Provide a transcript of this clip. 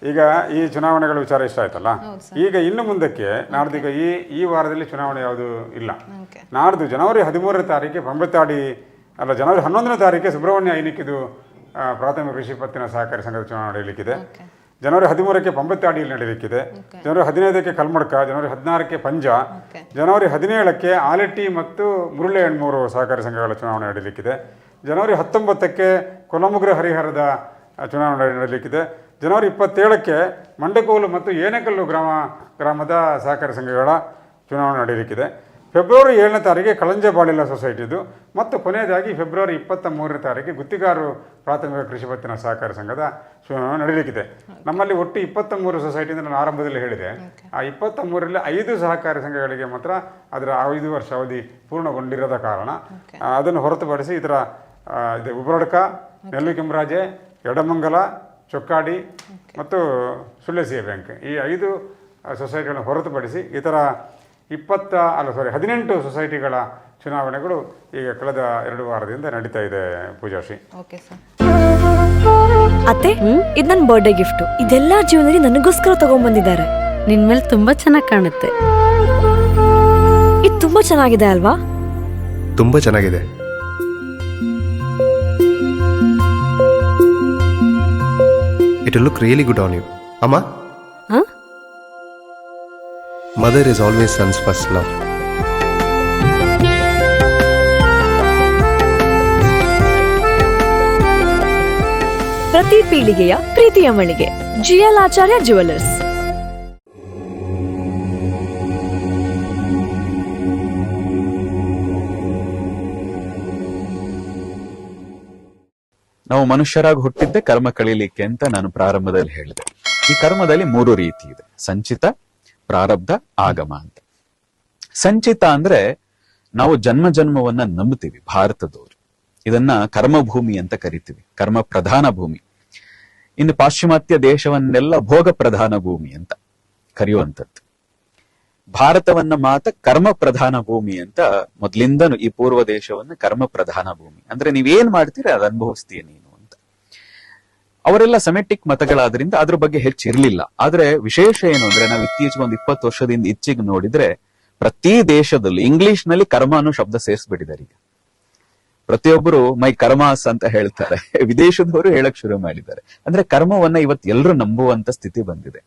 ಈಗ ಈ ಚುನಾವಣೆಗಳ ವಿಚಾರ ಇಷ್ಟ ಆಯ್ತಲ್ಲ. ಈಗ ಇನ್ನು ಮುಂದಕ್ಕೆ ನಾಡ್ದೀಗ ಈ ವಾರದಲ್ಲಿ ಚುನಾವಣೆ ಯಾವುದು ಇಲ್ಲ. ನಾಡ್ದು ಜನವರಿ 13ನೇ ತಾರೀಕಿಗೆ ಜನವರಿ 11ನೇ ತಾರೀಕಿಗೆ ಸುಬ್ರಹ್ಮಣ್ಯ ಐನಿಕ್ಕಿದು ಪ್ರಾಥಮಿಕ ಕೃಷಿ ಪತ್ತಿನ ಸಹಕಾರಿ ಸಂಘದ ಚುನಾವಣೆ ನಡೆಯಲಿಕ್ಕಿದೆ. ಜನವರಿ 13ಕ್ಕೆ ಪಂಬತ್ತಾಡಿಯಲ್ಲಿ ನಡೆಯಲಿಕ್ಕಿದೆ. ಜನವರಿ 15ಕ್ಕೆ ಕಲ್ಮಡ್ಕ, ಜನವರಿ 16ಕ್ಕೆ ಪಂಜ, ಜನವರಿ 17ಕ್ಕೆ ಆಲೆಟ್ಟಿ ಮತ್ತು ಮುರುಳೆ ಹೆಣ್ಮೂರು ಸಹಕಾರಿ ಸಂಘಗಳ ಚುನಾವಣೆ ನಡೆಯಲಿಕ್ಕಿದೆ. ಜನವರಿ 19ಕ್ಕೆ ಕೊಲಮುಗ್ರ ಹರಿಹರದ ಚುನಾವಣೆ ನಡೆಯಲಿಕ್ಕಿದೆ. ಜನವರಿ 27ಕ್ಕೆ ಮಂಡಕೋಲು ಮತ್ತು ಏನೆಕಲ್ಲು ಗ್ರಾಮದ ಸಹಕಾರಿ ಸಂಘಗಳ ಚುನಾವಣೆ ನಡೆಯಲಿಕ್ಕಿದೆ. ಫೆಬ್ರವರಿ 7ನೇ ತಾರೀಕಿಗೆ ಕಳಂಜಬಾಳಿಲ ಸೊಸೈಟಿದು ಮತ್ತು ಕೊನೆಯದಾಗಿ ಫೆಬ್ರವರಿ 23ನೇ ತಾರೀಕಿಗೆ ಗುತ್ತಿಗಾರು ಪ್ರಾಥಮಿಕ ಕೃಷಿ ಪತ್ತಿನ ಸಹಕಾರಿ ಸಂಘದ ಚುನಾವಣೆ ನಡೆಯಲಿಕ್ಕಿದೆ. ನಮ್ಮಲ್ಲಿ ಒಟ್ಟು 23 ಸೊಸೈಟಿ ಅಂತ ನಾನು ಆರಂಭದಲ್ಲಿ ಹೇಳಿದೆ. ಆ 23ರಲ್ಲಿ 5 ಸಹಕಾರಿ ಸಂಘಗಳಿಗೆ ಮಾತ್ರ ಅದರ 5 ವರ್ಷ ಅವಧಿ ಪೂರ್ಣಗೊಂಡಿರದ ಕಾರಣ ಅದನ್ನು ಹೊರತುಪಡಿಸಿ ಇದರ ಉಬ್ರಡ್ಕ, ನೆಲ್ಲು ಕೆಂಬರಾಜೆ, ಎಡಮಂಗಲ, ಚೊಕ್ಕಾಡಿ ಮತ್ತು ಸುಳ್ಳೆಸಿಯ ಬ್ಯಾಂಕ್ ಈ 5 ಸೊಸೈಟಿಗಳನ್ನು ಹೊರತುಪಡಿಸಿ ಇತರ 18 ಸೊಸೈಟಿಗಳ ಚುನಾವಣೆಗಳು ಈಗ ಕಳೆದ 2 ವಾರದಿಂದ ನಡೀತಾ ಇದೆ. ಪೂಜಾಶ್ರೀ, ಅತ್ತೆ, ಇದು ನನ್ನ ಬರ್ಡೇ ಗಿಫ್ಟ್. ಇದೆಲ್ಲ ಜೀವನದಲ್ಲಿ ನನಗೋಸ್ಕರ ತಗೊಂಡ್ಬಂದಿದ್ದಾರೆ. ನಿನ್ ಮೇಲೆ ತುಂಬಾ ಚೆನ್ನಾಗಿ ಕಾಣುತ್ತೆ. ಇದು ತುಂಬಾ ಚೆನ್ನಾಗಿದೆ ಅಲ್ವಾ? ತುಂಬಾ ಚೆನ್ನಾಗಿದೆ. It will look really good on you. Amma? Huh? Mother is always son's first love. ಪ್ರತಿ ಪೀಳಿಗೆಯ ಪ್ರೀತಿಯ ಮಳಿಗೆ GL ಆಚಾರ್ಯ ಜುವೆಲ್ಲರ್ಸ್. ನಾವು ಮನುಷ್ಯರಾಗಿ ಹುಟ್ಟಿದ್ದೆ ಕರ್ಮ ಕಳೀಲಿಕ್ಕೆ ಅಂತ ನಾನು ಪ್ರಾರಂಭದಲ್ಲಿ ಹೇಳಿದೆ. ಈ ಕರ್ಮದಲ್ಲಿ 3 ರೀತಿ ಇದೆ: ಸಂಚಿತ, ಪ್ರಾರಬ್ಧ, ಆಗಮ ಅಂತ. ಸಂಚಿತ ಅಂದ್ರೆ ನಾವು ಜನ್ಮವನ್ನ ನಂಬ್ತೀವಿ. ಭಾರತದವರು ಇದನ್ನ ಕರ್ಮಭೂಮಿ ಅಂತ ಕರಿತೀವಿ, ಕರ್ಮ ಪ್ರಧಾನ ಭೂಮಿ. ಇನ್ನು ಪಾಶ್ಚಿಮಾತ್ಯ ದೇಶವನ್ನೆಲ್ಲ ಭೋಗ ಪ್ರಧಾನ ಭೂಮಿ ಅಂತ ಕರೆಯುವಂಥದ್ದು. ಭಾರತವನ್ನ ಮಾತ್ರ ಕರ್ಮ ಪ್ರಧಾನ ಭೂಮಿ ಅಂತ ಮೊದ್ಲಿಂದನು ಈ ಪೂರ್ವ ದೇಶವನ್ನ ಕರ್ಮ ಪ್ರಧಾನ ಭೂಮಿ ಅಂದ್ರೆ ನೀವೇನ್ ಮಾಡ್ತೀರಿ ಅದು ಅನುಭವಿಸ್ತೀಯ ನೀನು ಅಂತ. ಅವರೆಲ್ಲ ಸೆಮೆಟಿಕ್ ಮತಗಳಾದ್ರಿಂದ ಅದ್ರ ಬಗ್ಗೆ ಹೆಚ್ಚಿರ್ಲಿಲ್ಲ. ಆದ್ರೆ ವಿಶೇಷ ಏನು ಅಂದ್ರೆ ನಾವು ಇತ್ತೀಚೆಗೆ ಒಂದು 20 ವರ್ಷದಿಂದ ಈಚೆಗೆ ನೋಡಿದ್ರೆ ಪ್ರತಿ ದೇಶದಲ್ಲಿ ಇಂಗ್ಲಿಷ್ ನಲ್ಲಿ ಕರ್ಮ ಅನ್ನೋ ಶಬ್ದ ಸೇರಿಸ್ಬಿಟ್ಟಿದ್ದಾರೆ. ಈಗ ಪ್ರತಿಯೊಬ್ಬರು ಮೈ ಕರ್ಮಾಸ್ ಅಂತ ಹೇಳ್ತಾರೆ. ವಿದೇಶದವರು ಹೇಳಕ್ ಶುರು ಮಾಡಿದ್ದಾರೆ. ಅಂದ್ರೆ ಕರ್ಮವನ್ನ ಇವತ್ತು ಎಲ್ಲರೂ ನಂಬುವಂತ ಸ್ಥಿತಿ ಬಂದಿದೆ.